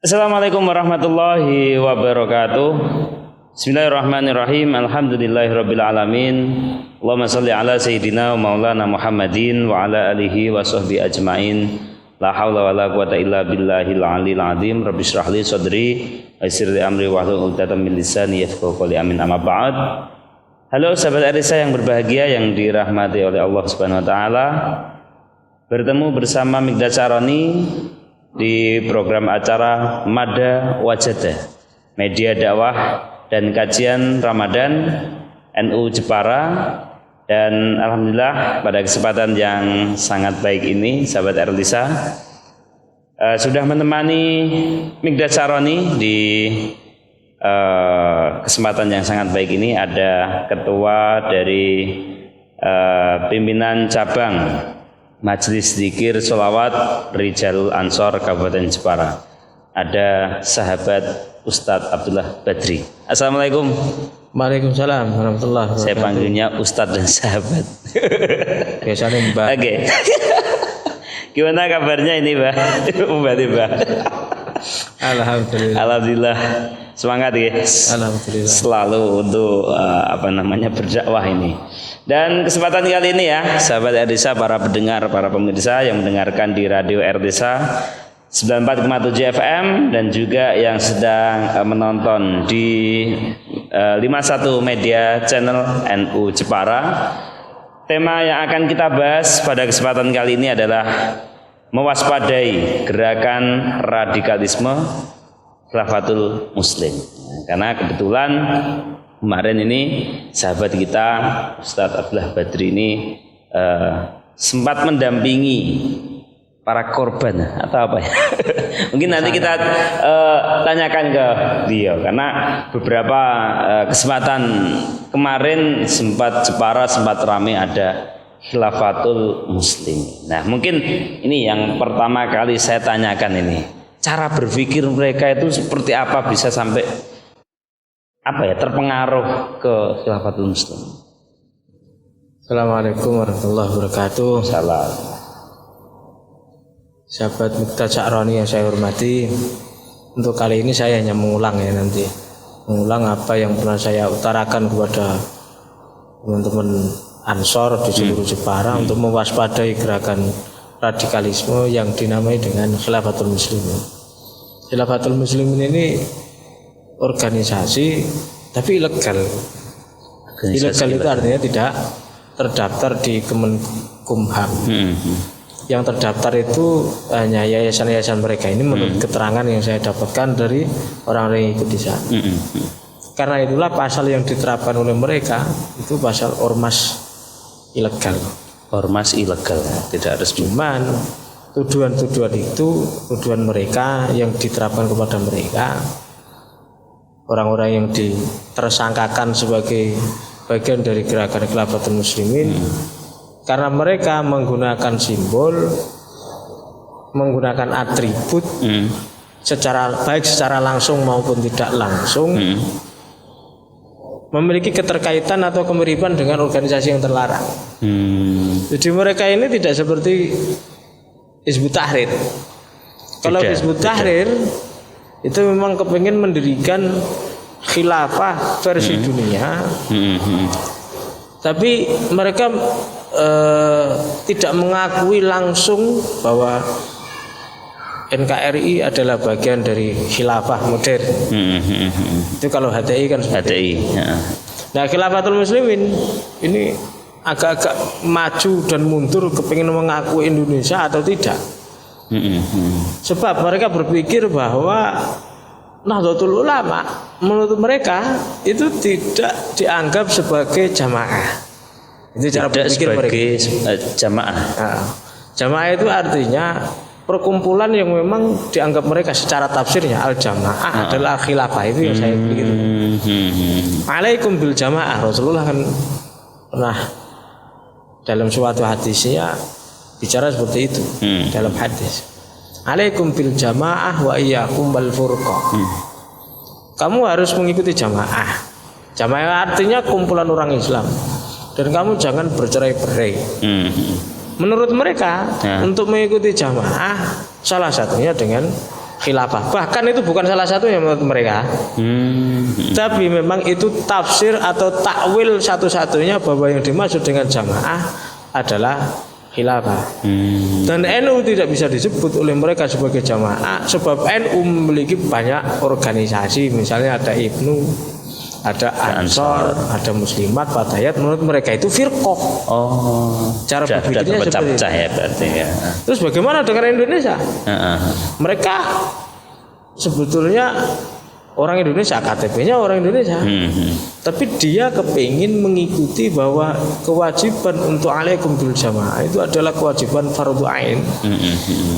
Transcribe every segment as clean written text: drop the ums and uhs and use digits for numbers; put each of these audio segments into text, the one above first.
Assalamualaikum warahmatullahi wabarakatuh. Bismillahirrahmanirrahim. Alhamdulillahirabbil alamin. Allahumma shalli ala sayyidina wa maulana Muhammadin wa ala alihi wa sahbihi ajmain. La haula wala quwata illa billahil aliyil azim. Rabbi shrah li sadri wa yassir li amri wahlul 'uqdatam min lisani yafqahu qawli. Amin. Amma ba'd. Halo sahabat Arisa yang berbahagia yang dirahmati oleh Allah Subhanahu wa taala. Bertemu bersama Mikdad Syaroni di program acara Mada Wajada, media dakwah dan kajian Ramadan NU Jepara. Dan alhamdulillah pada kesempatan yang sangat baik ini sahabat Erlisa sudah menemani Mikdad Syaroni di kesempatan yang sangat baik ini. Ada ketua dari pimpinan cabang Majelis Zikir Sholawat Rijalul Ansor Kabupaten Jepara. Ada sahabat Ustadz Abdullah Badri. Assalamualaikum. Waalaikumsalam warahmatullahi wabarakatuh. Saya panggilnya Ustadz dan sahabat. Biasanya Mbak. Oke. Gimana kabarnya ini Mbak? Mbak. Alhamdulillah. Alhamdulillah. Semangat ya. Alhamdulillah. Selalu untuk berdakwah ini. Dan kesempatan kali ini ya, sahabat RDSA, para pendengar, para pemirsa yang mendengarkan di radio RDSA 94,7 FM dan juga yang sedang menonton di 51 Media Channel NU Jepara. Tema yang akan kita bahas pada kesempatan kali ini adalah mewaspadai gerakan radikalisme Khilafatul Muslim. Karena kebetulan kemarin ini sahabat kita Ustadz Abdullah Badri ini sempat mendampingi para korban atau apa ya? Mungkin nanti kita tanyakan ke beliau, karena beberapa kesempatan kemarin sempat ramai ada Khilafatul Muslim. Nah, mungkin ini yang pertama kali saya tanyakan ini. Cara berpikir mereka itu seperti apa bisa sampai terpengaruh ke Khilafatul Muslim. Assalamualaikum warahmatullahi wabarakatuh. Salam. Sahabat Mikdad Syaroni yang saya hormati, untuk kali ini saya hanya mengulang apa yang pernah saya utarakan kepada teman-teman Ansor di seluruh Jepara untuk mewaspadai gerakan radikalisme yang dinamai dengan Khilafatul Muslimin. Khilafatul Muslimin ini organisasi tapi ilegal. Ilegal itu artinya tidak terdaftar di Kemenkumham. Yang terdaftar itu hanya yayasan-yayasan mereka ini menurut keterangan yang saya dapatkan dari orang-orang yang ikut di sana. Karena itulah pasal yang diterapkan oleh mereka itu pasal ormas ilegal. Ormas ilegal, tidak resmi. Cuman tuduhan-tuduhan itu tuduhan mereka yang diterapkan kepada mereka, orang-orang yang ditersangkakan sebagai bagian dari gerakan Khilafatul Muslimin, karena mereka menggunakan simbol, menggunakan atribut baik secara langsung maupun tidak langsung, memiliki keterkaitan atau kemiripan dengan organisasi yang terlarang. Jadi mereka ini tidak seperti Hizbut Tahrir. Kalau Hizbut Tahrir itu memang kepingin mendirikan khilafah versi dunia, tapi mereka tidak mengakui langsung bahwa NKRI adalah bagian dari khilafah modern. Itu kalau HTI kan HTI. Ya. Nah, Khilafatul Muslimin ini agak-agak maju dan mundur kepingin mengakui Indonesia atau tidak. Sebab mereka berpikir bahwa Nahdlatul Ulama menurut mereka itu tidak dianggap sebagai jamaah. Itu cara berpikir mereka. Jamaah. Nah, jamaah itu artinya perkumpulan yang memang dianggap mereka secara tafsirnya al-jamaah adalah khilafah. Itu yang saya pikir. Alaikum bil jamaah. Rasulullah kan pernah dalam suatu hadisnya bicara seperti itu. Dalam hadis, alaikum bil jamaah wa iyyakum wal furqah. Kamu harus mengikuti jamaah. Jamaah artinya kumpulan orang Islam, dan kamu jangan bercerai-berai. Menurut mereka untuk mengikuti jamaah salah satunya dengan khilafah. Bahkan itu bukan salah satunya menurut mereka. Tapi memang itu tafsir atau takwil satu-satunya bahwa yang dimaksud dengan jamaah adalah khilafah. Dan NU tidak bisa disebut oleh mereka sebagai jamaah sebab NU memiliki banyak organisasi, misalnya ada Ibnu, ada Ansor, ada Muslimat, Fatayat. Menurut mereka itu firqah. Cara berpikirnya seperti itu. Ya, berarti ya. Terus bagaimana dengan Indonesia? Mereka sebetulnya orang Indonesia, KTP-nya orang Indonesia. Tapi dia kepingin mengikuti bahwa kewajiban untuk alaikum bil jamaah itu adalah kewajiban fardu ain.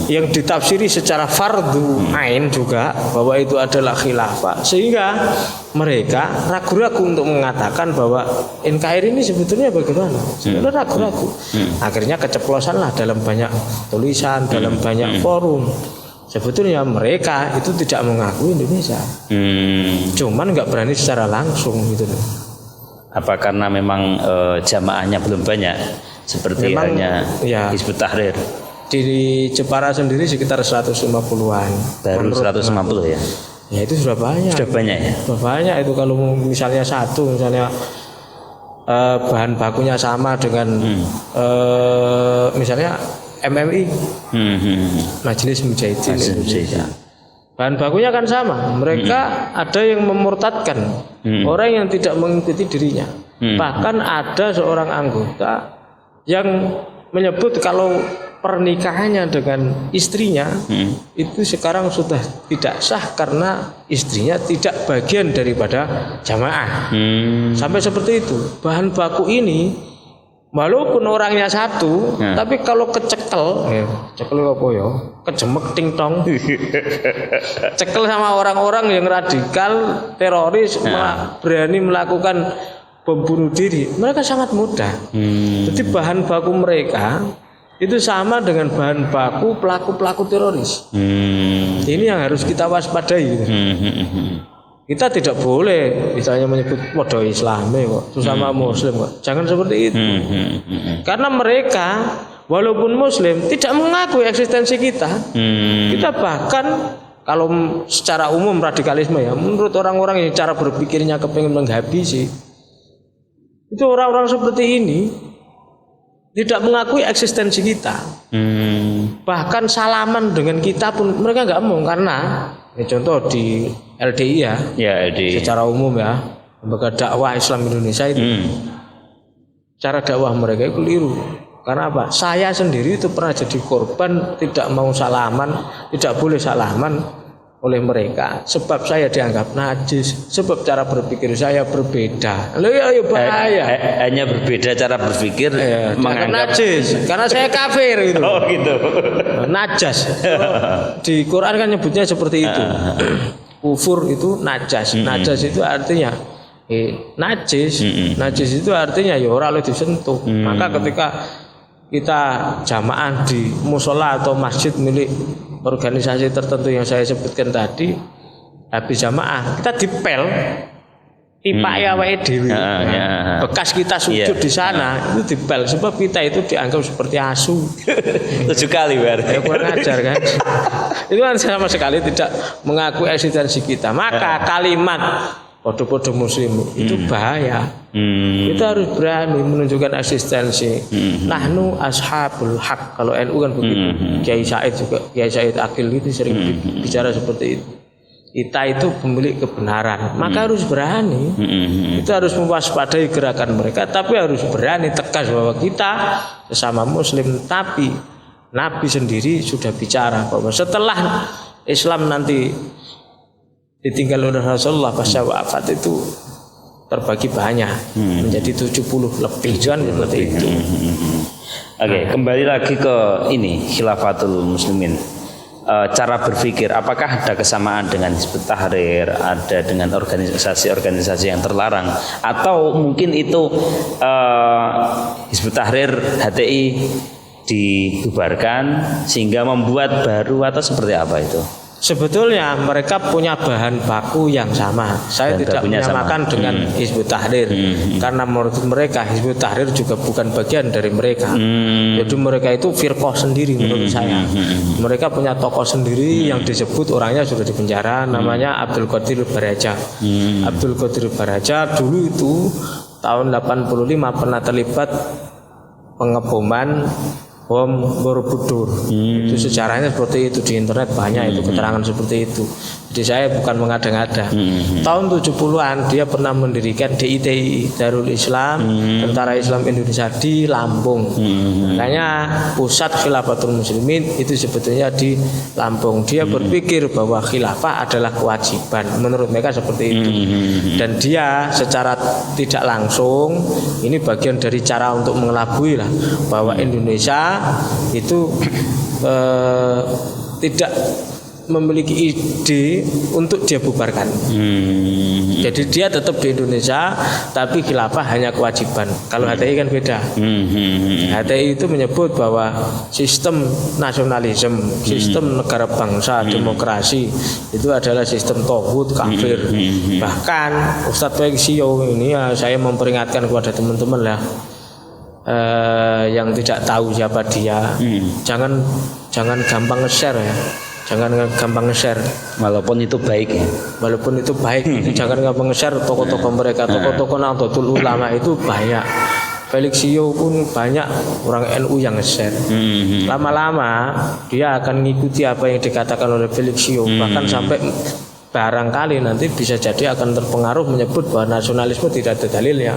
Yang ditafsiri secara fardu ain juga bahwa itu adalah khilafah. Sehingga mereka ragu-ragu untuk mengatakan bahwa NKRI ini sebetulnya bagaimana. Sebenarnya ragu-ragu. Akhirnya keceplosanlah dalam banyak tulisan, dalam banyak forum. Sebetulnya mereka itu tidak mengakui Indonesia, cuman nggak berani secara langsung gitu. Apa karena memang jamaahnya belum banyak seperti Memang, halnya ya, Hizbut Tahrir? Di Jepara sendiri sekitar 150-an. Baru 150 ya? Ya itu sudah banyak. Sudah banyak ya? Sudah banyak itu kalau misalnya misalnya bahan bakunya sama dengan misalnya MMI, Majelis Mujahidin Indonesia. Bahan bakunya kan sama. Mereka ada yang memurtadkan orang yang tidak mengikuti dirinya. Bahkan ada seorang anggota yang menyebut kalau pernikahannya dengan istrinya itu sekarang sudah tidak sah karena istrinya tidak bagian daripada jamaah. Sampai seperti itu. Bahan baku ini walaupun orangnya satu, tapi kalau kecekel, cekel apa ya? Kejemek tingtong. Cekel sama orang-orang yang radikal, teroris, berani melakukan bom bunuh diri, mereka sangat mudah. Jadi bahan baku mereka itu sama dengan bahan baku pelaku-pelaku teroris. Ini yang harus kita waspadai. Gitu. Kita tidak boleh misalnya menyebut podo Islami kok, sesama Muslim kok. Jangan seperti itu. Karena mereka walaupun Muslim tidak mengakui eksistensi kita. Kita bahkan kalau secara umum radikalisme ya, menurut orang-orang yang cara berpikirnya kepengen menghabisi, itu orang-orang seperti ini tidak mengakui eksistensi kita. Bahkan salaman dengan kita pun mereka nggak mau karena contoh di LDI ya, LDI. Secara umum ya, lembaga dakwah Islam Indonesia itu cara dakwah mereka itu keliru. Karena apa? Saya sendiri itu pernah jadi korban tidak mau salaman, tidak boleh salaman oleh mereka. Sebab saya dianggap najis, sebab cara berpikir saya berbeda. Loh ya bahaya. Hanya berbeda cara berpikir, menganggap najis. Karena saya kafir gitu. Oh gitu. Najas. Di Quran kan nyebutnya seperti itu. Kufur itu najas. Najas itu artinya najis. Najis itu artinya ya ora oleh disentuh. Maka ketika kita jamaah di musola atau masjid milik organisasi tertentu yang saya sebutkan tadi, habis jamaah kita dipel tipake awake dhewe. Bekas kita sujud di sana itu dipel sebab kita itu dianggap seperti asu. 7 kali berarti. Kurang ajar kan. Itu kan sama sekali tidak mengakui eksistensi kita. Maka kalimat podo-podo muslim itu bahaya. Kita harus berani menunjukkan eksistensi. Nahnu ashabul haq. Kalau NU kan begitu. Kiai Said juga, Kiai Said Akil itu sering bicara seperti itu. Kita itu pemilik kebenaran, maka harus berani. Kita harus mewaspadai gerakan mereka, tapi harus berani tegas bahwa kita sesama muslim. Tapi Nabi sendiri sudah bicara bahwa setelah Islam nanti ditinggal oleh Rasulullah pasca wafat itu terbagi banyak menjadi 70 lebih kan seperti itu. Oke, kembali lagi ke ini khilafatul muslimin. Cara berpikir, apakah ada kesamaan dengan Hizbut Tahrir, ada dengan organisasi-organisasi yang terlarang, atau mungkin itu Hizbut Tahrir HTI dibubarkan sehingga membuat baru, atau seperti apa itu? Sebetulnya mereka punya bahan baku yang sama. Saya Bahan tidak bakunya menyamakan sama. dengan Hizbut Tahrir, karena menurut mereka Hizbut Tahrir juga bukan bagian dari mereka. Jadi mereka itu firqah sendiri menurut saya. Mereka punya tokoh sendiri yang disebut orangnya sudah dipenjara, namanya Abdul Qadir Baraja. Abdul Qadir Baraja dulu itu tahun 85 pernah terlibat pengeboman bom Borobudur. Itu sejarahnya seperti itu, di internet banyak itu keterangan seperti itu. Jadi saya bukan mengada-ngada. Tahun 70-an dia pernah mendirikan DITI, Darul Islam, Tentara Islam Indonesia di Lampung. Makanya pusat Khilafatul Muslimin itu sebetulnya di Lampung. Dia berpikir bahwa khilafah adalah kewajiban. Menurut mereka seperti itu. Dan dia secara tidak langsung, ini bagian dari cara untuk mengelabui lah, bahwa Indonesia itu tidak memiliki ide untuk dia bubarkan. Jadi dia tetap di Indonesia, tapi khilafah hanya kewajiban. Kalau HTI kan beda. HTI itu menyebut bahwa sistem nasionalisme, sistem negara bangsa, demokrasi itu adalah sistem tauhid kafir. Bahkan Ustadz Peksio ini ya, saya memperingatkan kepada teman-teman lah, yang tidak tahu siapa dia, jangan gampang nge-share ya. Jangan gampang nge-share. Walaupun itu baik ya. Walaupun itu baik, jangan gampang nge-share tokoh-tokoh mereka, tokoh-tokoh Nahdlatul Ulama itu banyak. Felixio pun banyak orang NU yang nge-share. Lama-lama dia akan mengikuti apa yang dikatakan oleh Felixio, bahkan sampai barangkali nanti bisa jadi akan terpengaruh menyebut bahwa nasionalisme tidak ada dalilnya.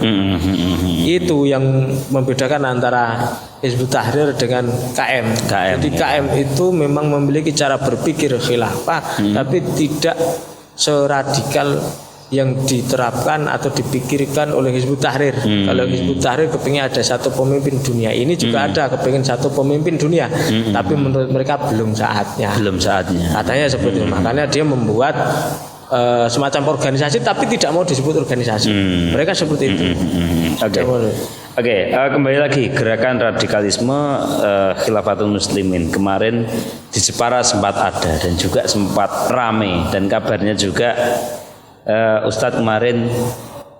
Itu yang membedakan antara Hizbut Tahrir dengan KM. Jadi KM itu memang memiliki cara berpikir khilafah, tapi tidak seradikal yang diterapkan atau dipikirkan oleh Hizbut Tahrir. Kalau Hizbut Tahrir kepingin ada satu pemimpin dunia, ini juga ada kepingin satu pemimpin dunia, tapi menurut mereka belum saatnya. Katanya seperti itu. Makanya dia membuat semacam organisasi, tapi tidak mau disebut organisasi. Mereka seperti itu. Oke, kembali lagi gerakan radikalisme Khilafatul Muslimin kemarin di Jepara sempat ada dan juga sempat ramai, dan kabarnya juga Ustadz kemarin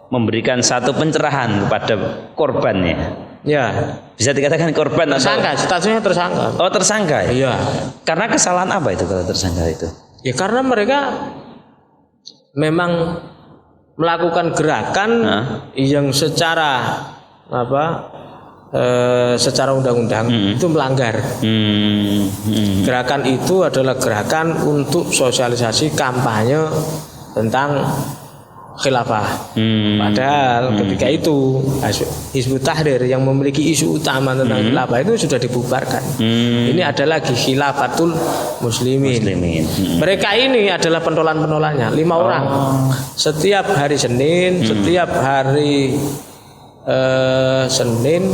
memberikan satu pencerahan kepada korbannya. Ya, bisa dikatakan korban tersangka, statusnya tersangka. Oh, tersangka. Iya. Karena kesalahan apa itu kalau tersangka itu? Ya karena mereka memang melakukan gerakan yang secara secara undang-undang itu melanggar. Gerakan itu adalah gerakan untuk sosialisasi kampanye tentang khilafah. Padahal ketika itu Hizbut Tahrir yang memiliki isu utama tentang khilafah itu sudah dibubarkan. Ini adalah lagi Khilafatul Muslimin. Mereka ini adalah pentolan-pentolannya 5 orang. Setiap hari Senin, setiap hari Senin,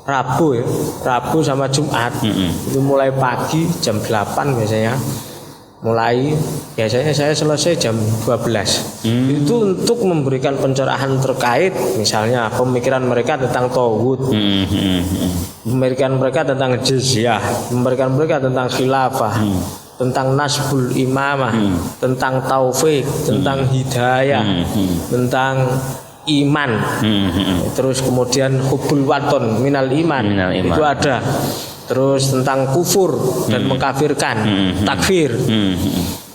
Rabu ya, Rabu sama Jumat itu mulai pagi jam 8 biasanya. Biasanya saya selesai jam 12. Itu untuk memberikan pencerahan terkait misalnya pemikiran mereka tentang tauhid, pemikiran mereka tentang jizyah, pemikiran mereka tentang khilafah, tentang nasbul imamah, tentang taufik, tentang hidayah, tentang iman. Terus kemudian hubul waton minal iman. Itu ada. Terus tentang kufur dan mengkafirkan, takfir.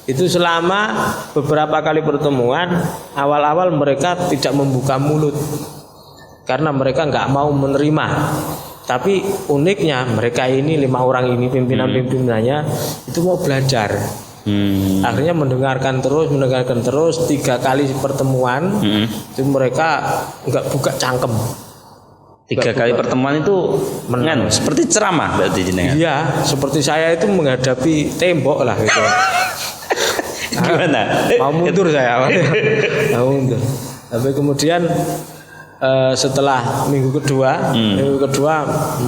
Itu selama beberapa kali pertemuan, awal-awal mereka tidak membuka mulut karena mereka nggak mau menerima. Tapi uniknya mereka ini 5 orang ini pimpinan-pimpinannya itu mau belajar. Akhirnya mendengarkan terus 3 kali pertemuan itu mereka nggak buka cangkem. 3 kali pertemuan itu seperti ceramah berarti jenengan. Iya, seperti saya itu menghadapi tembok lah gitu. Gimana? Mau mundur saya. Mau mundur. Tapi kemudian setelah minggu kedua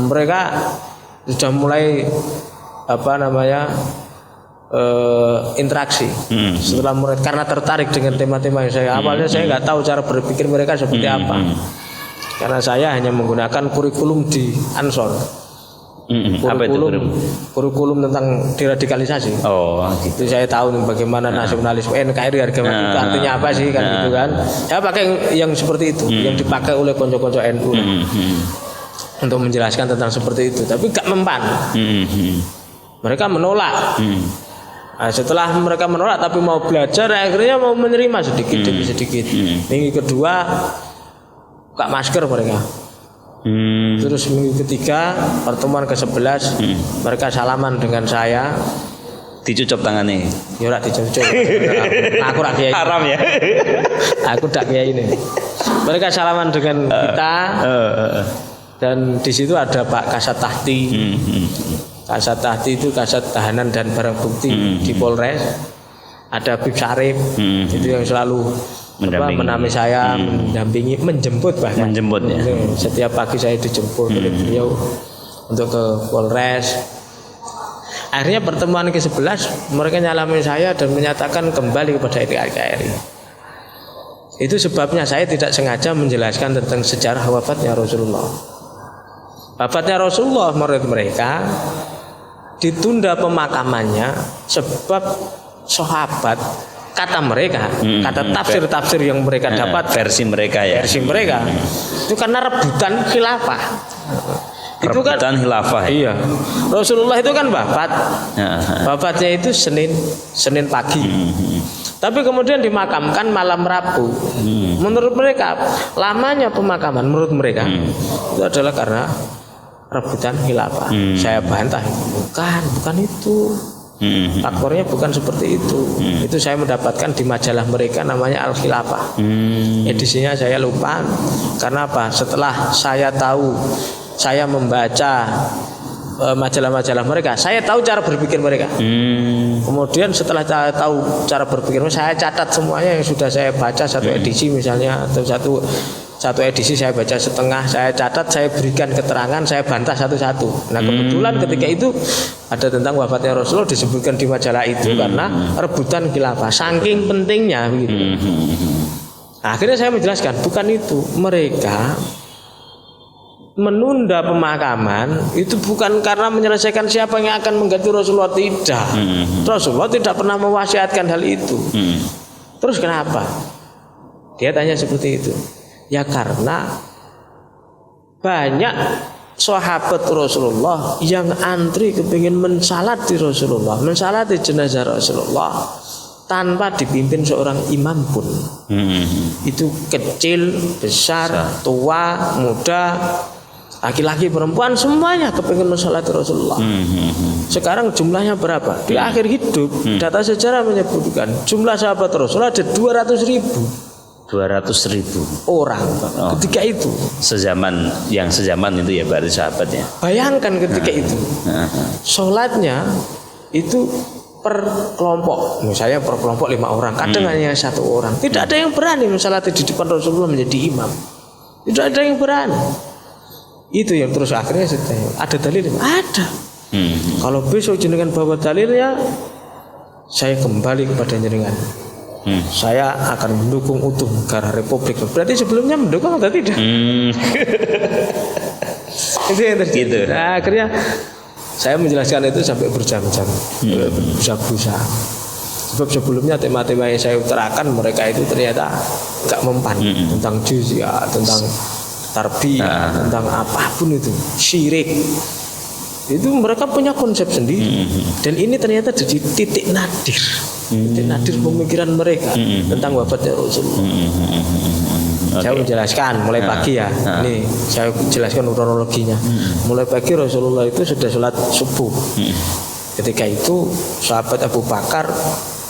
mereka sudah mulai interaksi. Setelah karena tertarik dengan tema-tema yang saya awalnya saya nggak tahu cara berpikir mereka seperti apa. Karena saya hanya menggunakan kurikulum di Ansor. Apa itu kurikulum tentang deradikalisasi. Oh, gitu. Itu saya tahu nih bagaimana nasionalisme NKRI harga mati itu artinya apa sih kan gitu kan. Saya pakai yang seperti itu yang dipakai oleh konco-konco NU untuk menjelaskan tentang seperti itu, tapi gak mempan. Mereka menolak. Nah, setelah mereka menolak tapi mau belajar, akhirnya mau menerima sedikit demi sedikit. Minggu kedua buka masker mereka. Terus minggu ketiga pertemuan ke-11 mereka salaman dengan saya, Dicucuk tangannya. ya ora dicucuk. Aku rak kiai. Haram ya. Aku dak kiai ini. Mereka salaman dengan kita. Dan di situ ada Pak Kasat Tahti. Kasat Tahti itu kasat tahanan dan barang bukti di Polres. Ada Bib Sarif itu yang selalu mendampingi saya, mendampingi, menjemput bahkan. Menjemput ya. Setiap pagi saya dijemput oleh beliau untuk ke Polres. Akhirnya pertemuan ke-11 mereka nyalamin saya dan menyatakan kembali kepada NKRI. Itu sebabnya saya tidak sengaja menjelaskan tentang sejarah wafatnya Rasulullah. Wafatnya Rasulullah menurut mereka ditunda pemakamannya sebab sahabat, kata mereka, kata tafsir-tafsir yang mereka dapat, versi mereka ya. versi mereka itu karena rebutan khilafah. Itu kan Rebutan khilafah. iya. Rasulullah itu kan wafat. Wafatnya itu Senin pagi. Tapi kemudian dimakamkan malam Rabu. Menurut mereka lamanya pemakaman menurut mereka itu adalah karena rebutan khilafah. Saya bantah, bukan itu. Faktornya bukan seperti itu. Itu saya mendapatkan di majalah mereka namanya Al Khilafah. Edisinya saya lupa. Karena apa? Setelah saya tahu, saya membaca majalah-majalah mereka, saya tahu cara berpikir mereka. Kemudian setelah saya tahu cara berpikir mereka, saya catat semuanya yang sudah saya baca satu edisi misalnya, atau satu edisi saya baca setengah, saya catat, saya berikan keterangan, saya bantah satu-satu. Nah kebetulan ketika itu ada tentang wafatnya Rasulullah disebutkan di majalah itu karena rebutan khilafah, saking pentingnya begitu. Akhirnya saya menjelaskan bukan itu, mereka menunda pemakaman itu bukan karena menyelesaikan siapa yang akan mengganti Rasulullah, tidak. Rasulullah tidak pernah mewasiatkan hal itu. Terus kenapa? Dia tanya seperti itu. Ya karena banyak sahabat Rasulullah yang antri kepingin mensalat di Rasulullah, mensalati jenazah Rasulullah tanpa dipimpin seorang imam pun. Itu kecil, besar, tua, muda, laki-laki, perempuan, semuanya kepingin mensalati Rasulullah. Sekarang jumlahnya berapa? Di akhir hidup data sejarah menyebutkan jumlah sahabat Rasulullah ada 200.000 orang ketika itu. Yang sezaman itu ya berarti sahabatnya. Bayangkan ketika itu sholatnya itu per kelompok, misalnya per kelompok 5 orang, kadang hanya 1 orang. Tidak ada yang berani mensalati di depan Rasulullah menjadi imam. Tidak ada yang berani. Itu yang terus akhirnya ada dalil, ada. Kalau besok jenengan bawa dalilnya, saya kembali kepada jenengan. Saya akan mendukung utuh negara Republik. Berarti sebelumnya mendukung atau tidak? Itu yang terjadi. Gitu. Nah, akhirnya saya menjelaskan itu sampai berjam-jam, berbusa-busa. Sebab sebelumnya tema-tema yang saya utarakan mereka itu ternyata gak mempan tentang juz'iyah, tentang tarbiyah, tentang apapun itu, syirik. Itu mereka punya konsep sendiri. Dan ini ternyata jadi titik nadir. Titik nadir pemikiran mereka tentang wafatnya Rasulullah. Saya menjelaskan mulai pagi ya. Ini saya jelaskan kronologinya. Mulai pagi Rasulullah itu sudah sholat subuh. Ketika itu sahabat Abu Bakar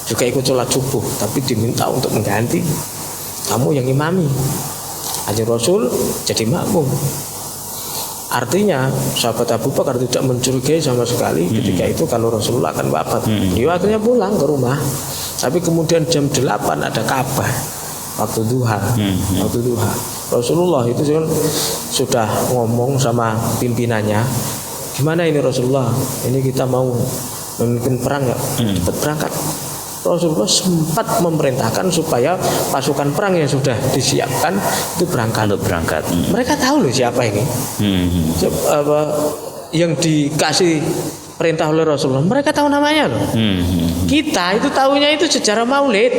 juga ikut sholat subuh, tapi diminta untuk mengganti. Kamu yang imami, Kanjeng Rasul jadi makmum. Artinya sahabat Abu Bakar tidak mencurigai sama sekali ketika itu kalau Rasulullah akan wafat. Dia akhirnya pulang ke rumah. Tapi kemudian jam 8 ada kabar waktu duha. Waktu duha Rasulullah itu kan sudah ngomong sama pimpinannya, gimana ini Rasulullah, ini kita mau memimpin perang nggak, cepat berangkat. Rasulullah sempat memerintahkan supaya pasukan perang yang sudah disiapkan itu berangkat. Untuk berangkat. Mereka tahu loh siapa ini. yang dikasih perintah oleh Rasulullah, mereka tahu namanya loh. Kita itu tahunya itu sejarah Maulid.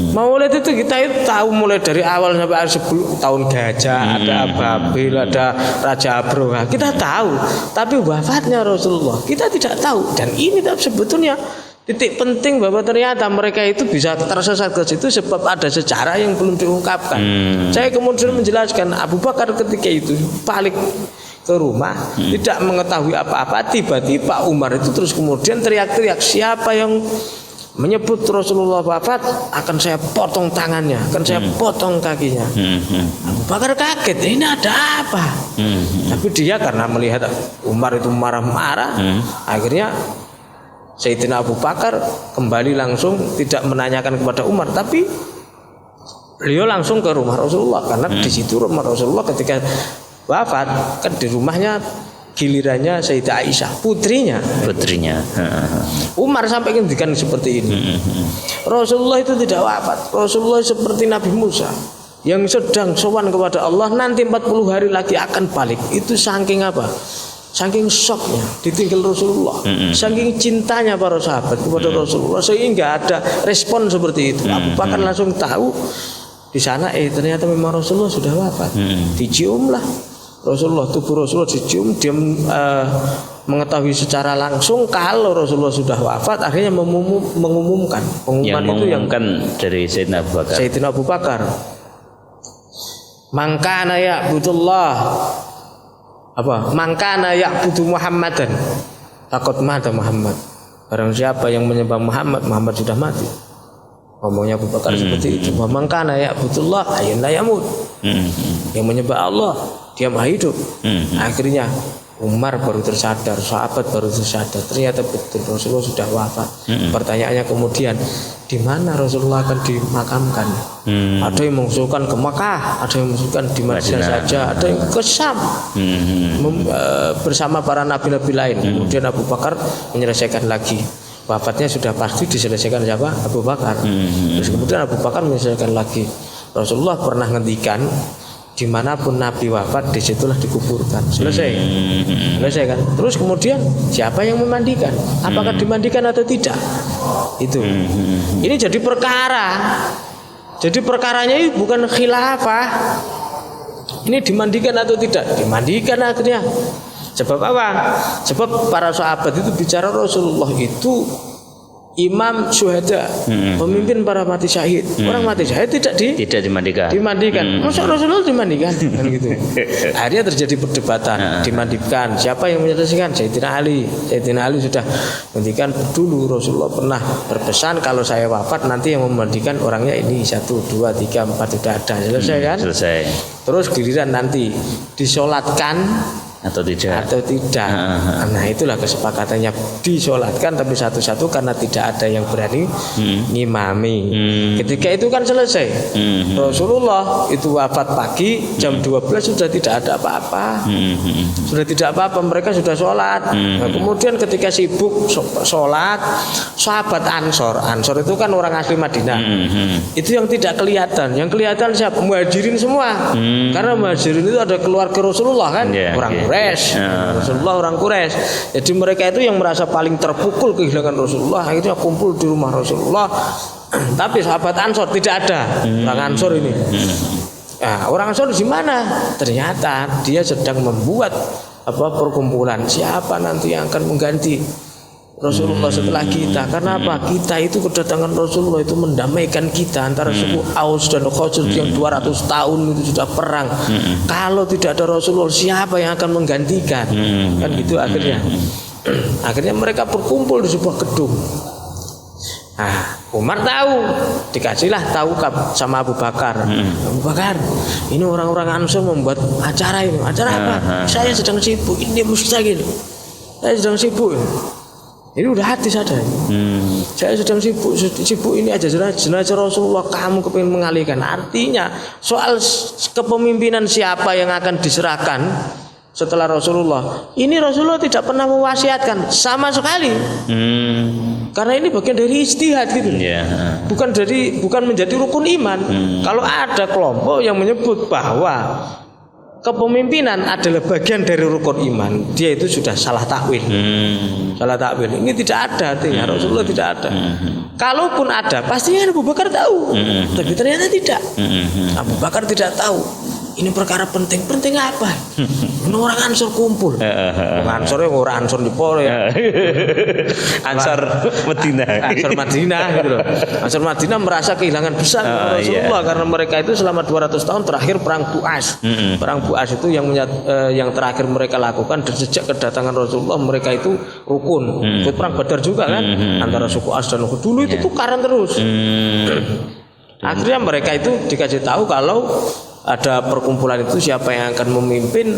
Maulid itu kita itu tahu mulai dari awal sampai sebelum tahun gajah, ada Babil, ada Raja Abroha. Kita tahu, tapi wafatnya Rasulullah kita tidak tahu. Dan ini sebetulnya titik penting bahwa ternyata mereka itu bisa tersesat ke situ sebab ada sejarah yang belum diungkapkan. Saya kemudian menjelaskan Abu Bakar ketika itu balik ke rumah tidak mengetahui apa-apa, tiba-tiba Umar itu terus kemudian teriak-teriak, siapa yang menyebut Rasulullah wafat akan saya potong tangannya, akan saya potong kakinya. Abu Bakar kaget, ini ada apa? Tapi dia karena melihat Umar itu marah-marah, akhirnya Sayyidina Abu Bakar kembali langsung tidak menanyakan kepada Umar, tapi beliau langsung ke rumah Rasulullah karena di situ rumah Rasulullah ketika wafat kan di rumahnya gilirannya Sayyidah Aisyah putrinya. Umar sampai ngendikan seperti ini. Rasulullah itu tidak wafat. Rasulullah seperti Nabi Musa yang sedang sowan kepada Allah, nanti 40 hari lagi akan balik. Itu saking apa? Saking shocknya ditinggal Rasulullah, saking cintanya para sahabat kepada Rasulullah sehingga ada respon seperti itu. Abu Bakar langsung tahu di sana ternyata memang Rasulullah sudah wafat. Diciumlah Rasulullah, tubuh Rasulullah dicium, dia mengetahui secara langsung kalau Rasulullah sudah wafat, akhirnya mengumumkan. Pengumuman itu yang dari Sayyidina Abu Bakar. Sayyidina Abu Bakar. Mangkana ya'budullah Mangkana ya'budu Muhammadan faqad mata Muhammad. Barang siapa yang menyembah Muhammad, Muhammad sudah mati. Ngomongnya Abu Bakar seperti itu. Mangkana ya'budullah ayyun la yamut. Yang menyembah Allah dia maha hidup. Akhirnya Umar baru tersadar, sahabat baru tersadar, ternyata betul Rasulullah sudah wafat. Pertanyaannya kemudian, di mana Rasulullah akan dimakamkan? Ada yang mengusulkan ke Makkah, ada yang mengusulkan di Madinah saja, ada yang ke Syam bersama para nabi-nabi lain. Kemudian Abu Bakar menyelesaikan lagi. Wafatnya sudah pasti diselesaikan siapa? Abu Bakar. Terus kemudian Abu Bakar menyelesaikan lagi. Rasulullah pernah ngendikan, dimanapun Nabi wafat disitulah dikuburkan. Selesai kan. Terus kemudian siapa yang memandikan? Apakah dimandikan atau tidak? Itu. Ini jadi perkara. Jadi perkaranya ini bukan khilafah. Ini dimandikan atau tidak? Dimandikan akhirnya. Sebab apa? Sebab para sahabat itu bicara Rasulullah itu imam syuhada, pemimpin para mati syahid. Orang mati syahid tidak dimandikan. Masa Rasulullah dimandikan? Kan gitu. Akhirnya terjadi perdebatan, dimandikan. Siapa yang menyelesaikan? Sayyidina Ali. Sayyidina Ali sudah menghentikan dulu. Rasulullah pernah berpesan kalau saya wafat nanti yang memandikan orangnya ini 1, 2, 3, 4 sudah ada. Selesai kan? Selesai. Terus giliran nanti disolatkan atau tidak. Nah itulah kesepakatannya, disolatkan tapi satu-satu karena tidak ada yang berani ngimami. Ketika itu kan selesai. Rasulullah itu wafat pagi jam 12 sudah tidak ada apa-apa. Sudah tidak apa-apa, mereka sudah sholat. Nah, kemudian ketika sibuk sholat, sahabat Ansor itu kan orang asli Madinah. Itu yang tidak kelihatan. Yang kelihatan siapa? Muhajirin semua. Karena Muhajirin itu ada keluarga Rasulullah kan, orang Quraisy. Rasulullah orang Quraisy. Jadi mereka itu yang merasa paling terpukul kehilangan Rasulullah, akhirnya kumpul di rumah Rasulullah. Tapi sahabat Ansor tidak ada. Orang Ansor ini. Nah, orang Ansor di mana? Ternyata dia sedang membuat perkumpulan. Siapa nanti yang akan mengganti Rasulullah setelah kita? Karena apa? Kita itu kedatangan Rasulullah itu mendamaikan kita antara suku Aus dan Khazraj yang 200 tahun itu sudah perang. Kalau tidak ada Rasulullah, siapa yang akan menggantikan? Kan gitu akhirnya. Akhirnya mereka berkumpul di sebuah gedung. Nah, Umar tahu, dikasihlah tahu sama Abu Bakar. Abu Bakar, ini orang-orang Ansor membuat acara ini. Acara apa? Saya sedang sibuk. Ini mustahil. Saya sedang sibuk. Ini udah hati sadar. Saya sedang sibuk ini aja jenazah Rasulullah, kamu kepingin mengalihkan. Artinya soal kepemimpinan siapa yang akan diserahkan setelah Rasulullah, ini Rasulullah tidak pernah mewasiatkan sama sekali. Karena ini bagian dari ijtihad gitu. Bukan menjadi rukun iman. Kalau ada kelompok yang menyebut bahwa kepemimpinan adalah bagian dari rukun iman, dia itu sudah salah takwil. Salah takwil. Ini tidak ada artinya, Rasulullah tidak ada. Kalaupun ada, pastinya Abu Bakar tahu. Tapi ternyata tidak. Abu Bakar tidak tahu. Ini perkara penting. Penting apa? Ini orang Ansor kumpul. Ansornya orang Ansor di Pore ya. Ansor Madinah. Ansor Madinah gitu loh. Ansor Madinah merasa kehilangan besar Rasulullah karena mereka itu selama 200 tahun terakhir perang Bu'as. Perang Bu'as itu yang terakhir mereka lakukan, dan sejak kedatangan Rasulullah mereka itu rukun. Ikut perang Badar juga kan, antara suku As dan Khuzraj. Dulu itu tukaran terus. Akhirnya mereka itu dikasih tahu kalau ada perkumpulan itu siapa yang akan memimpin.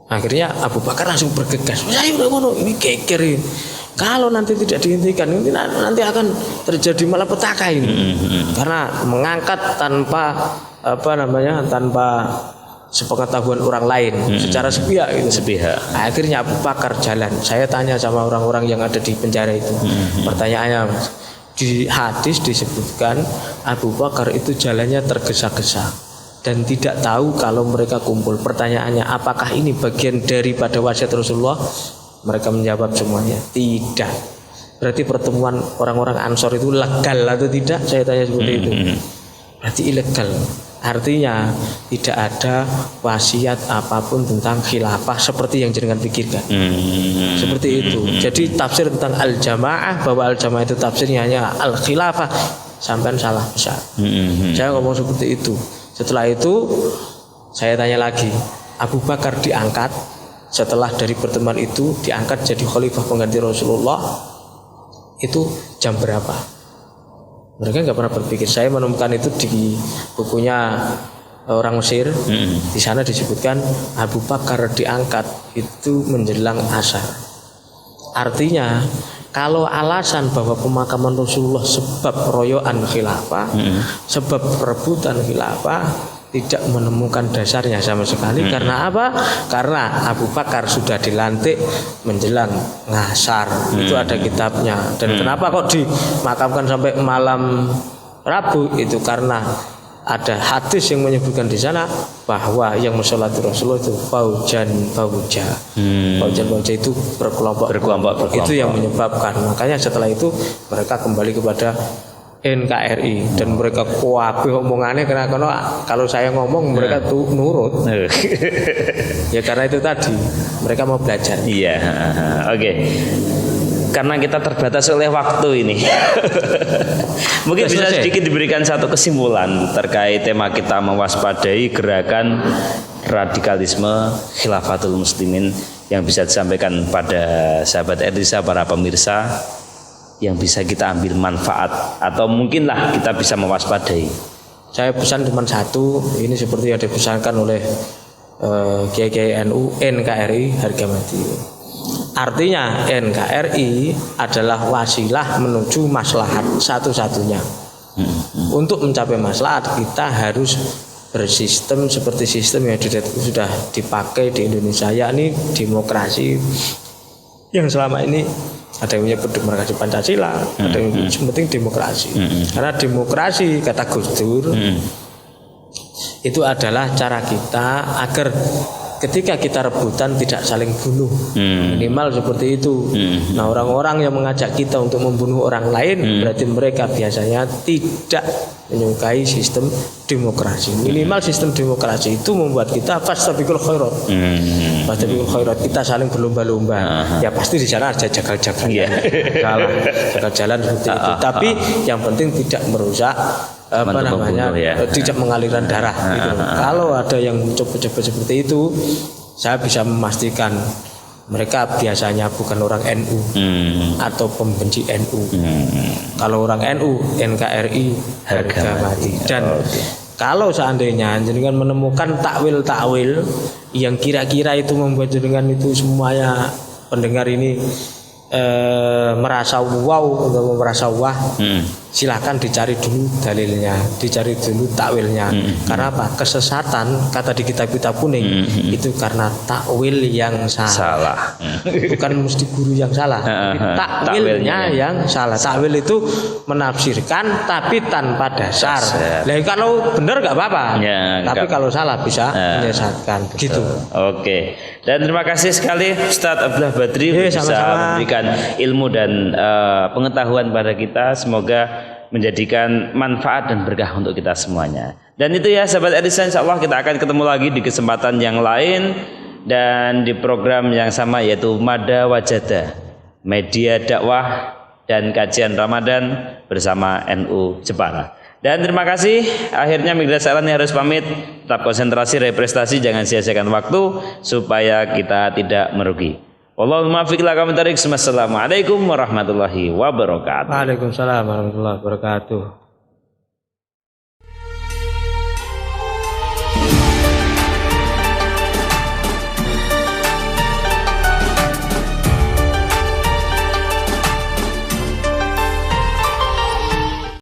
Akhirnya Abu Bakar langsung bergegas. Saya udah ngono, ini geger ini. Kalau nanti tidak dihentikan, ini nanti akan terjadi malapetaka ini. Karena mengangkat tanpa tanpa sepengetahuan orang lain, secara sepihak gitu. Akhirnya Abu Bakar jalan. Saya tanya sama orang-orang yang ada di penjara itu. Pertanyaannya, di hadis disebutkan Abu Bakar itu jalannya tergesa-gesa dan tidak tahu kalau mereka kumpul. Pertanyaannya, apakah ini bagian daripada wasiat Rasulullah? Mereka menjawab semuanya tidak. Berarti pertemuan orang-orang Ansor itu legal atau tidak? Saya tanya seperti itu. Berarti ilegal. Artinya tidak ada wasiat apapun tentang khilafah seperti yang jenengan pikirkan. Seperti itu. Jadi tafsir tentang al-jamaah, bahwa al-jamaah itu tafsirnya hanya al-khilafah, sampai salah besar. Saya ngomong seperti itu. Setelah itu saya tanya lagi, Abu Bakar diangkat setelah dari pertemuan itu, diangkat jadi khalifah pengganti Rasulullah, itu jam berapa? Mereka nggak pernah berpikir. Saya menemukan itu di bukunya orang Mesir. Di sana disebutkan Abu Bakar diangkat itu menjelang asar. Artinya kalau alasan bahwa pemakaman Rasulullah sebab royoan khilafah, sebab perebutan khilafah, tidak menemukan dasarnya sama sekali. Karena apa? Karena Abu Bakar sudah dilantik menjelang ngasar. Itu ada kitabnya. Dan kenapa kok dimakamkan sampai malam Rabu? Itu karena ada hadis yang menyebutkan di sana bahwa yang mensolati Rasulullah itu fauja. Fauja itu berkelompok. Itu yang menyebabkan. Makanya setelah itu mereka kembali kepada NKRI dan mereka kuabe omongannya karena kalau saya ngomong mereka tuh nurut. Ya karena itu tadi mereka mau belajar. Iya. Oke. Karena kita terbatas oleh waktu ini. Mungkin bisa sedikit diberikan satu kesimpulan terkait tema kita, mewaspadai gerakan radikalisme khilafatul muslimin, yang bisa disampaikan pada sahabat Erdisa, para pemirsa, yang bisa kita ambil manfaat atau mungkinlah kita bisa mewaspadai. Saya pesan cuma satu, ini seperti yang dipesankan oleh Kiai NU, NKRI harga mati. Artinya NKRI adalah wasilah menuju maslahat satu-satunya. Untuk mencapai maslahat kita harus bersistem seperti sistem yang sudah dipakai di Indonesia, yakni demokrasi, yang selama ini ada yang menyebut demokrasi Pancasila, ada yang penting demokrasi. Karena demokrasi, kata Gus Dur, itu adalah cara kita agar ketika kita rebutan tidak saling bunuh, minimal seperti itu. Nah, orang-orang yang mengajak kita untuk membunuh orang lain berarti mereka biasanya tidak menyukai sistem demokrasi. Minimal sistem demokrasi itu membuat kita fastabiqul khairat. Fastabiqul khairat, kita saling berlomba-lomba. Ya pasti di sana ada jagal-jagal. Jagal jalan seperti itu. Tapi yang penting tidak merusak tidak mengalirkan darah gitu. Kalau ada yang coba-coba seperti itu, saya bisa memastikan mereka biasanya bukan orang NU atau pembenci NU. Kalau orang NU, NKRI harga mati. Dan kalau seandainya jenengan menemukan takwil-takwil yang kira-kira itu membuat jenengan itu semuanya pendengar ini merasa wow atau merasa wah, silakan dicari dulu dalilnya, dicari dulu takwilnya. Karena apa? Kesesatan kata di kitab-kitab kuning itu karena takwil yang salah. Bukan mesti guru yang salah, tapi takwilnya yang salah. Takwil itu menafsirkan tapi tanpa dasar. Nah, kalau benar nggak apa-apa, tapi kalau salah bisa menyesatkan. Begitu. Oke. Dan terima kasih sekali Ustadz Abdullah Badri bisa memberikan ilmu dan pengetahuan pada kita. Semoga menjadikan manfaat dan berkah untuk kita semuanya. Dan itu ya sahabat Erdisa, insyaallah kita akan ketemu lagi di kesempatan yang lain dan di program yang sama, yaitu Mada Wajada, media dakwah dan kajian Ramadan bersama NU Jepara. Dan terima kasih. Akhirnya Migras Salani harus pamit. Tetap konsentrasi, represtasi, jangan sia-siakan waktu supaya kita tidak merugi. Wallahul muwaffiq ila aqwamit thoriq. Assalamualaikum warahmatullahi wabarakatuh. Waalaikumsalam warahmatullahi wabarakatuh.